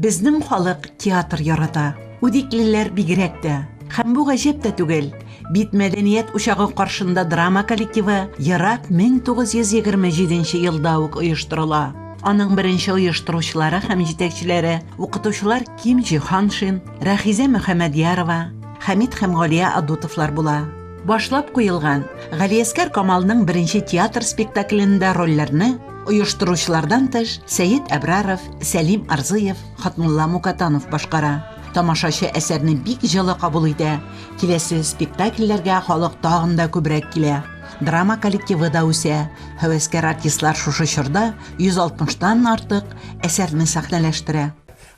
Безнең халык театр ярата. Үдиклеләр бигрәк тә. Һәм бу гаҗәп тә түгел. Бит мәдәният учагы каршында драма коллективы ерак 1927 елда ук оештырыла. Аның беренче оештыручылары һәм җитәкчеләре укытучылар Ким Җиханшин, Рәхизә Мөхәммәдьярова, Хәмит һәм Галия Адутовлар була. Башлап куелган Галиәскәр Камалның беренче театр спектаклендә рольләрне оештыручылардан тыш Сәйет Әбраров, Сәлим Арзыев, Хатмулла Мукатанов башкара. Тамашачы әсәрне бик җылы кабул итә. Киләсе спектакльләргә халык тагын да күбрәк килә. Драма коллективы да үсә. Һәвәскәр артистлар шушы чорда 160-тан артык әсәрне сәхнәләштерә.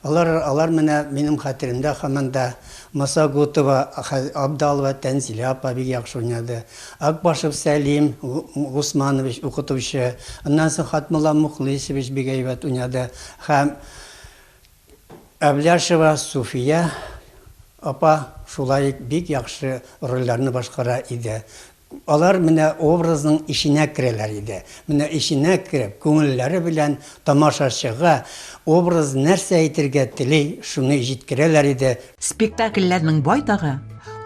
Алар менә минем хәтеремдә һаманда Масагутова, Абдалова, Тәнзилә апа бик яхшы уйнады. Акбашев Сәлим Гусманович укытучы, аннан соң Хатмулла Мухлисович бик әйбәт уйнады. Һәм Әбләшева Суфия апа шулай бик яхшы рольләрне башкара иде. Алар менә образның ишенә керәләр иде. Менә ишенә кереп, күңелләре белән тамашачыга образ нәрсә әйтергә тели, шуны җиткерәләр иде. Спектакльләрнең байтагы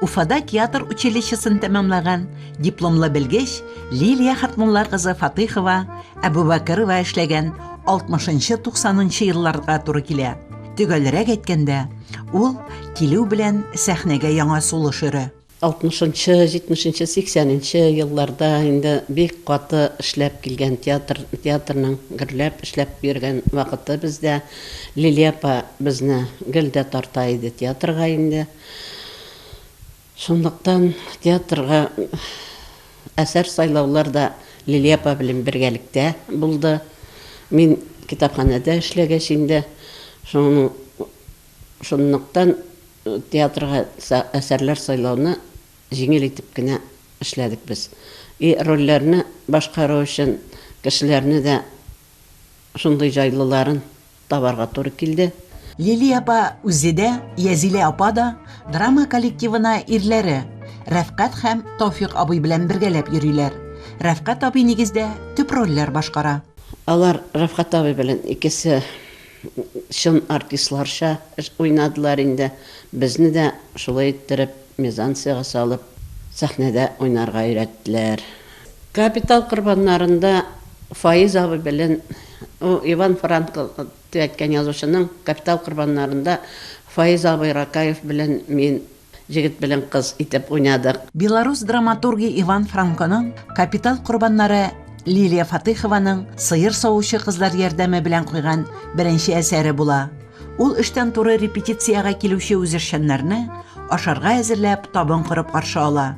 Уфада театр училищесын тәмамлаган дипломлы белгеч Лилия Хатмулла кызы Фатыйхова, Әбүбәкерова эшләгән 60-90 елларга туры килә. Төгәлрәк әйткәндә, ул килү белән сәхнәгә яңа сулыш өрә. 60-нчы, 70-нчы, 80-нчы елларда инде бик каты эшләп килгән театрның гөрләп эшләп биргән вакыты бездә Лилия апа безне гелдә тарта иде театрга инде. Шундыктан театрга әсәр сайлаулар да Лилия апа белән бергәлектә булды. Мин китапханәдә эшләгәч инде шундыктан театрга әсәрләр сайлауны җиңел итеп кенә эшләдек без. Рольләрне башкару өчен кешеләрне дә шундый җайлыларын табарга туры килде. Лилия апа үзе дә, Язилә апа да драма коллективына ирләре Рәфкать һәм Тауфик абый белән бергәләп йөриләр. Рәфкать абый нигездә төп рольләр башкара. Алар Рәфкать абый белән икесе шын артистларша уйнадылар инде. Безне дә шулай иттереп мизансиягә салып сәхнәдә уйнарга өйрәттеләр. Капитал корбаннарында Фаиз абый белән Иван Франко төяткән язучының Капитал корбаннарында Фаиз абый Ракаев белән мин җегет белән кыз итеп уйнадык. Белорус драматургы Иван Франконың Капитал корбаннары Лилия Фатыйхованың Сыер савучы кызлар ярдәме белән куйган беренче әсәре була. Ул эштән туры репетициягә килүче үзешчәннәрне ашарга әзерләп табын корып каршы ала.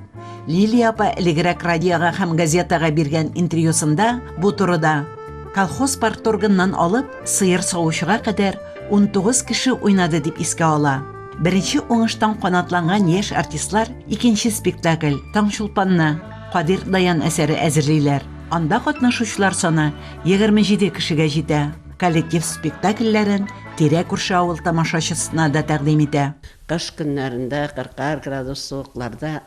Лилия апа элегрәк радиога һәм газетага биргән интервьюсында бу турыда колхоз парторгыннан алып Сыер савучыга кадәр 19 кеше уйнады дип искә ала. Беренче уңыштан канатланган яшь артистлар икенче спектакль Таңшулпанны Кадир Даян әсәре әзерлиләр. Анда катнашучылар саны 27 кешегә җитә. Коллектив спектакльләрен тирә-күрше авыл тамашачысына да тәкъдим итә. Кыш көннәрендә 40 градус суыкларда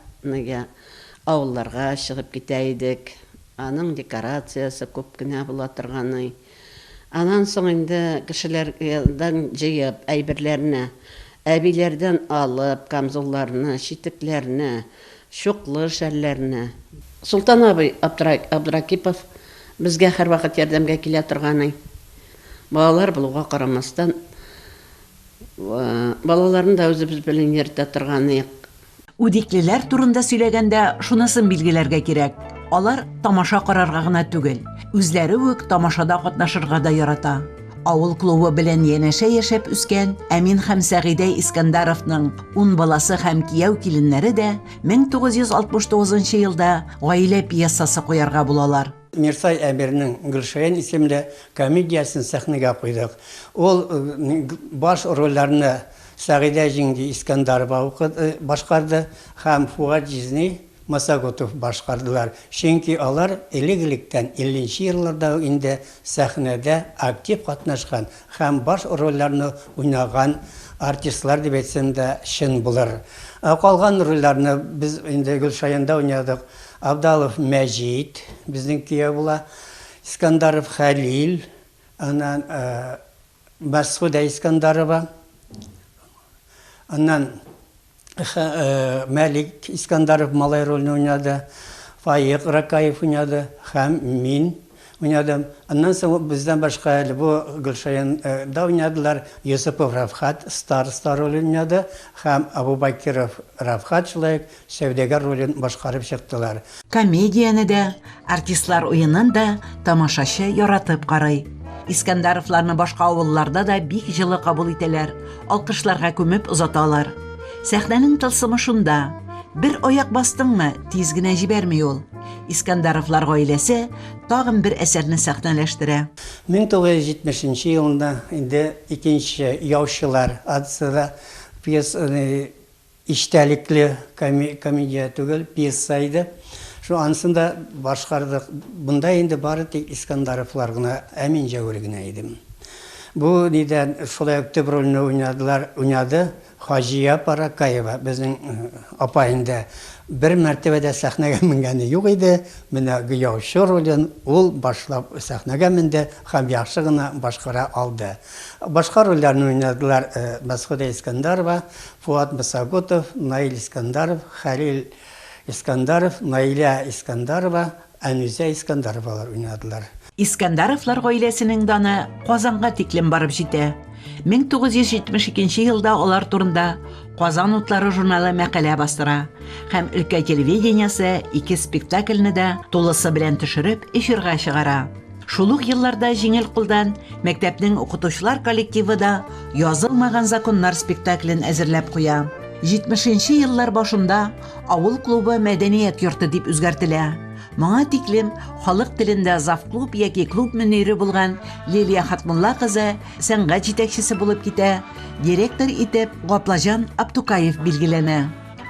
авылларга чыгып китә идек. Аның декорациясе күп кенә була торганы. Аннан соң инде кешеләрдән җыеп әйберләрне, әбиләрдән алып, камзулларны, читекләрне, чуклы шәлләрне. Султан абый Абдракипов безгә һәрвакыт ярдәмгә килә торганы. Балалар булуга карамастан балаларны да үзебез белән йөртә торганы. Үдиклеләр турында сөйләгәндә шунысын билгеләргә кирәк. Алар тамаша карарга гына түгел, үзләре үк тамашада катнашырга да ярата. Авыл клубы белән янәшә яшәп үскән Әмин һәм Сәгыйдә Искәндәровның 10 баласы һәм кияү киленнәре дә 1969 елда гаилә пьесасы куярга булалар. Мирсай Әмирнең Гөлшәен исемле комедиясын сәхнәгә куйдык. Ул баш рольләрне Сәгыйдә җиңги Искәндәрова башкарды һәм Фуат Җизни Масагутов башкардылар. Чөнки алар элек-электән 50-нче елларда инде сәхнәдә актив катнашкан һәм баш рольләрне уйнаган артистлар дип әйтсәм дә чын булыр. Калган рольләрне без инде Гөлшәендә уйнадык. Абдалов Мәҗит, безнең кияү була, Искәндәров Хәлил, аннан Мәсғүдә Искандарова, аннан Мәлик Искандаров малай ролін ойнады, Фаиq Ракаев ойнады, һәм мин ойнадым. Аннан соң бізден башқа әлі бұл Гүлшаянда ойнадылар. Юсупов Рафхат староста ролін ойнады, һәм Абубакиров Рафхат шулай сәүдәгәр ролін башқарып шықтылар. Комедияны да, артистлар уйынын да тамашачы яратып карый. Искандаровларны башка авылларда да бик җылы кабул итәләр, алкышларга күмеп озаталар. Сәхнәнең тылсымы шунда. Бер аяк бастыңмы, тиз генә җибәрми ул. Искандаровлар гаиләсе тагын бер әсәрне сәхнәләштерә. 1970 елында инде икенче яучылар адсыда иштәлекле комедия түгел, пьеса иде. Шу ансында башкардык. Бунда инде бары тик Искандаровлар гына, Әмин Җәүри генә идем. Бу нидән шулай актив рольне уйнады Хаҗия Паракаева, безнең апа инде бер мәртәбәдә сәхнәгә менгәне юк иде. Менә яучы ролен ул башлап сәхнәгә менде һәм яхшы гына башкара алды. Башка рольләрне уйнадылар Мәсғүдә Искандарова, Фуат Мусагутов, Наил Искандаров, Хәлил Искандаров, Наиля Искандарова, Әнүзә Искандаровалар уйнадылар. Искандаровлар гаиләсенең даны Казанга тиклем барып җитә. 1972 елда алар турында Казан утлары журналы мәкалә бастыра һәм өлкә телевидениесе 2 спектакльне дә тулысы белән төшереп эфирга чыгара. Шул ук елларда җиңел кулдан мәктәпнең укытучылар коллективы да язылмаган законнар спектаклен әзерләп куя. 70нче еллар башында авыл клубы мәдәният йорты дип үзгәртелә. Моңа тиклем халык телендә завклуб яки клуб мөнире булган Лилия Хатмулла кызы сәнгать җитәкчесе булып китә. Директор итеп Гаплажан Аптукаев билгеләнә.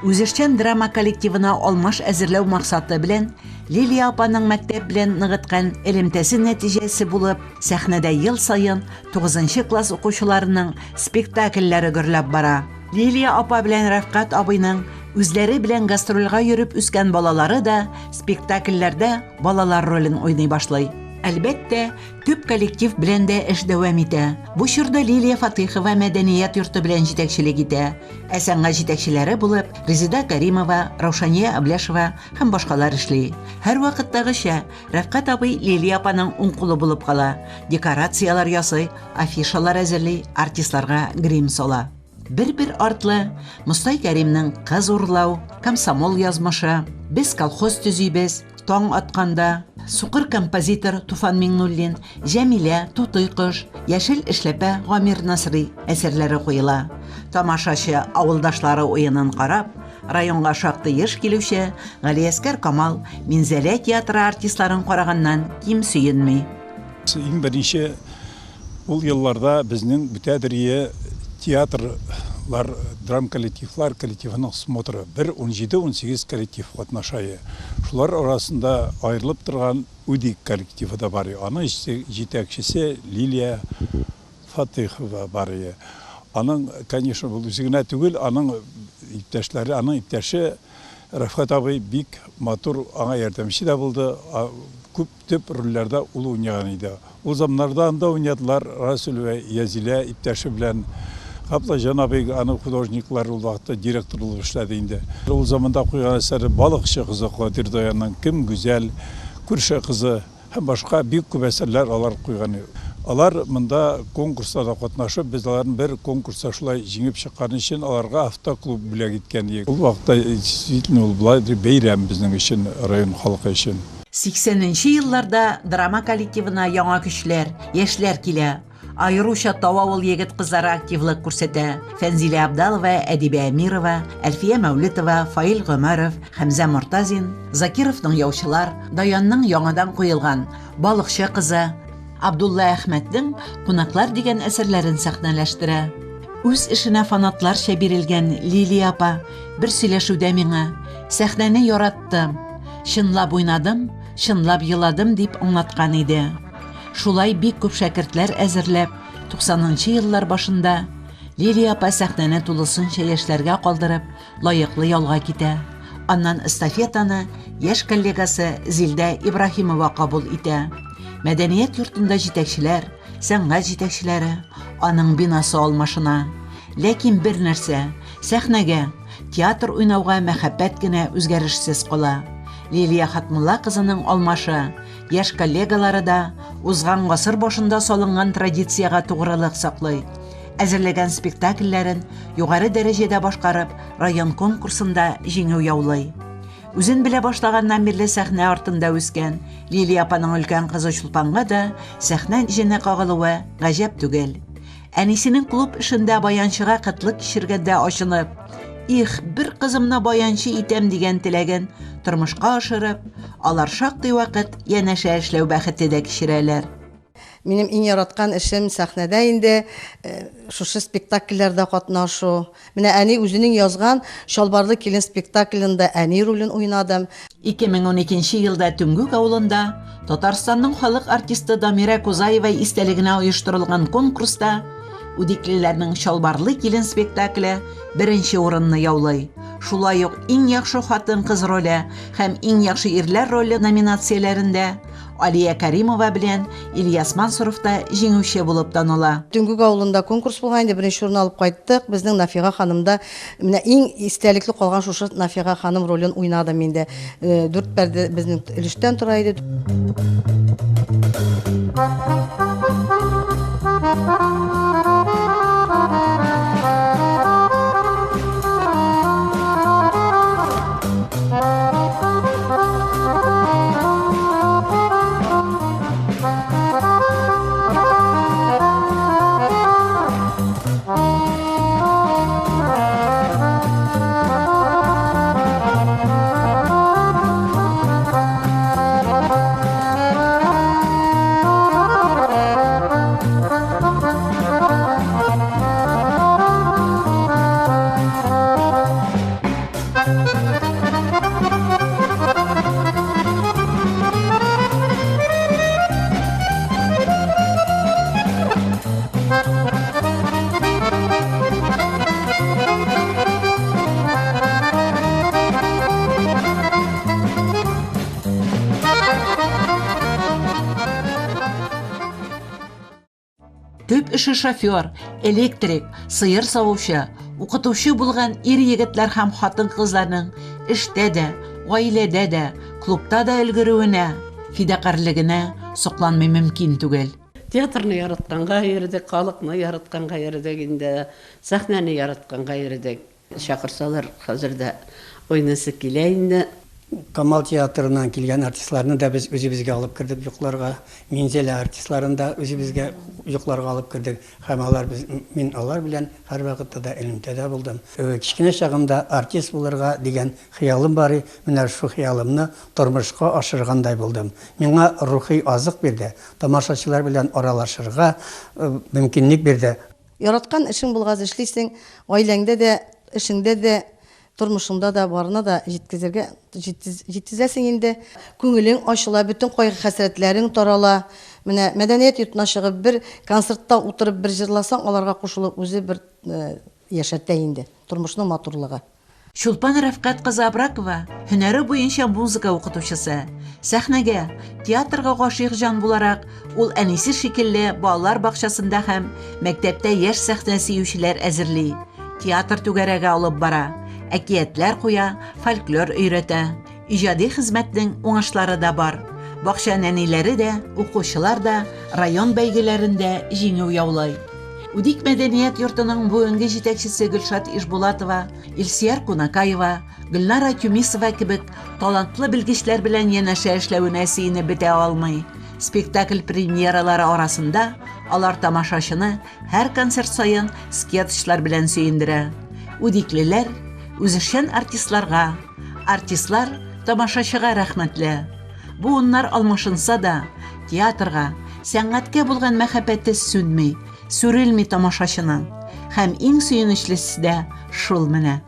Үзешчән драма коллективына алмаш әзерләү максаты белән Лилия апаның мәктәп белән ныгыткан элемтәсе нәтиҗәсе булып, сәхнәдә ел сайын 9нчы класс укучыларының спектакльләре гөрләп бара. Лилия апа белән Рафкат абыйның үзләре белән гастрольгә йөреп үскән балалары да спектакльләрдә балалар ролен уйный башлый. Әлбәттә, күп коллектив белән дә эш дәвам итә. Бу чорда Лилия Фатихова мәдәният йорты белән җитәкчелек итә. Ә сәнгать җитәкчеләре булып Резида Каримова, Раушания Аблешева һәм башкалар эшли. Һәр вакыттагыча Рафкат абый Лилия апаның уң кулы булып кала. Декорациялар ясый, афишалар әзерли, артистларга грим сала. Бер-бер артлы Мостай Кәримнең кыз урлау, комсомол язмышы, без колхоз төзибез, таң атканда, сукыр композитор Туфан Миңнуллин, Җәмилә, Тутый кош, Яшел эшләпә Гамир Насри әсәрләре куела. Тамашачы авылдашлары уенын карап, районга шактый еш килүче Галиәскәр Камал Минзәлә театры артистларын караганнан ким сөенми. Иң беренче ул елларда безнең Бүтәдерия театрлар, драм коллективлар коллективының смотры 17-18 коллектив катнашайы. Шулар арасында айрылып торган Үдик коллективы да бар. Аның җитәкчесе Лилия Фатихова бар. Аның, конечно, бу үзенә түгел, аның иптәшләре, аның иптәше Рафкат абый бик матур аңа ярдәмче дә булды. Күп төп рольләрдә ул уйнаган иде. Ул заманнарда анда уйнадылар Расул вә Язилә иптәше белән. Гаплажан абый аны художниклар ул вакытта директор булып эшләде инде. Ул заманда куйган әсәре Балыкчы кызы Кадир Даянның Кем гүзәл, Күрше кызы һәм башка бик күп әсәрләр алар куйган. Алар монда конкурсларда катнашып, без аларны бер конкурста шулай җиңеп чыккан өчен аларга автоклуб бүләк иткән. Ул вакытта действительно ул булай бәйрәм безнең өчен, район халкы өчен. 80нче елларда драма коллективына яңа көчләр, яшьләр килә. Айруча Тававыл егет кызлары активлык күрсәтә. Фәнзилә Абдалова, Әдибә Әмирова, Әлфия Мәүлитова, Фаил Гомәров, Хәмзә Мортазин, Закировның яучылар, Даянның яңадан куелган Балыкчы кызы, Абдулла Әхмәтнең Кунаклар дигән әсәрләрен сәхнәләштерә. Үз эшенә фанатларча бирелгән Лилия апа бер сөйләшүдә миңа сәхнәне яраттым, чынлап уйнадым, чынлап йыладым дип аңлаткан иде. Шулай бик күп шәкертләр әзерләп, 90нчы еллар башында Лилия апа сәхнәне тулысынча яшьләргә калдырып, лаеклы ялга китә. Аннан эстафетаны яшь коллегасы Зилдә Ибраһимова кабул итә. Мәдәният йортында җитәкчеләр, сәнгать җитәкчеләре, аның бинасы алмашына. Ләкин бер нәрсә, сәхнәгә, театр уйнауга мәхәббәт кенә үзгәрешсез кала. Лилия Хатмулла кызының алмашы, яшь коллегалары да узган гасыр башында салынган традицияга тугрылык саклый. Әзерләгән спектакльләрен югары дәрәҗәдә башкарып, район конкурсында җиңү яулый. Үзен белә башлаганнан бирле сәхнә артында үскән Лилия апаның өлкән кызы Чулпанга да сәхнә җенә кагылуы гаҗәп түгел. Әнисенең клуб эшендә баянчыга кытлык кичергәндә ачынып, их, бер кызымны баянчы итәм дигән теләген тормышка ашырып, алар шактый вакыт янәшә эшләү бәхете дә кичерәләр. Минем иң яраткан эшем сәхнәдә инде шушы спектакльләрдә катнашу. Менә әни үзенең язган Шалбарлы килен спектаклендә әни ролен уйнадым. 2012 елда Түңгүк авылында Татарстанның халык артисты Дамира Кузаева истәлегенә оештырылган конкурста Үдиклеләрнең Шалбарлы килен спектакле беренче урынны яулый. Шулай ук иң яхшы хатын-кыз роле һәм иң яхшы ирләр роле номинацияләрендә Алия Кәримова белән Ильяс Мансуров та җиңүче булып таныла. Түңгүк авылында конкурс булган инде, беренче урын алып кайттык. Безнең Нафига ханымда менә иң истәлекле калган шушы Нафига ханым ролен уйнадым инде. 4 пәрдә безнең өлештән тора иде. Төп эше шофер, электрик, сыер савучы, укытучы булган ир-егетләр һәм хатын-кызларның эштә дә, гаиләдә дә, клубта да өлгерүенә, фидакарлыгына сокланмый мөмкин түгел. Театрны яратканга йөрдек, халыкны яратканга йөрдек инде, сәхнәне яратканга йөрдек. Шакырсалар хәзердә уйнасы килә инде. Камал театрынан килгән артистларны да без үзебезгә алып кирдек юкларга. Минзәлә артистларын да үзебезгә юкларга алып кирдек. Һәм алар мин алар белән һәр вакытта да элемтәдә булдым. Кичкенә чагымда артист булырга дигән хыялым бар. Менә шу хыялымны тормышка ашыргандай булдым. Миңа рухи азык бирде. Тамашачылар белән аралашырга мөмкинлек бирде. Яраткан эшең булгаз эшлисең, гаиләңдә дә, эшеңдә дә, тормышыңда да барына да җиткезәсең инде. Күңелең ачыла, бөтен кайгы хәсрәтләрең тарала. Менә мәдәният йортына чыгып, бер концертта утырып, бер җырласаң, аларга кушылып үзе бер яшәтә инде. Тормышның матурлыгы. Чулпан Рәфкать кызы Абракова һөнәре буенча музыка укытучысы. Сәхнәгә, театрга гашыйк җан буларак, ул әнисе шикелле балалар бакчасында һәм мәктәптә яшь сәхнә сөючеләр әзерли. Театр түгәрәгә алып бара. Әкиятләр куя, фольклор өйрәтә. Иҗади хезмәтнең уңышлары да бар. Бакча нәниләре дә, укучылар да район бәйгеләрендә җиңү яулый. Үдик мәдәният йортының бүгенге җитәкчесе Гөлшат Ишбулатова, Илсияр Кунакаева, Гөлнара Тюмисова кебек талантлы белгечләр белән янәшә эшләвенә сөенеп бетә алмый. Спектакль премьералары арасында алар тамашачыны һәр концерт саен скетчлар белән сөендерә. Үдиклеләр үзешчән артистларга, артистлар тамашачыга рәхмәтле. Бу уннар алмашынса да, театрга, сәнгатькә булган мәхәббәте сүнми, сүрелми тамашачының. Һәм иң сөенечлесе дә шул менә.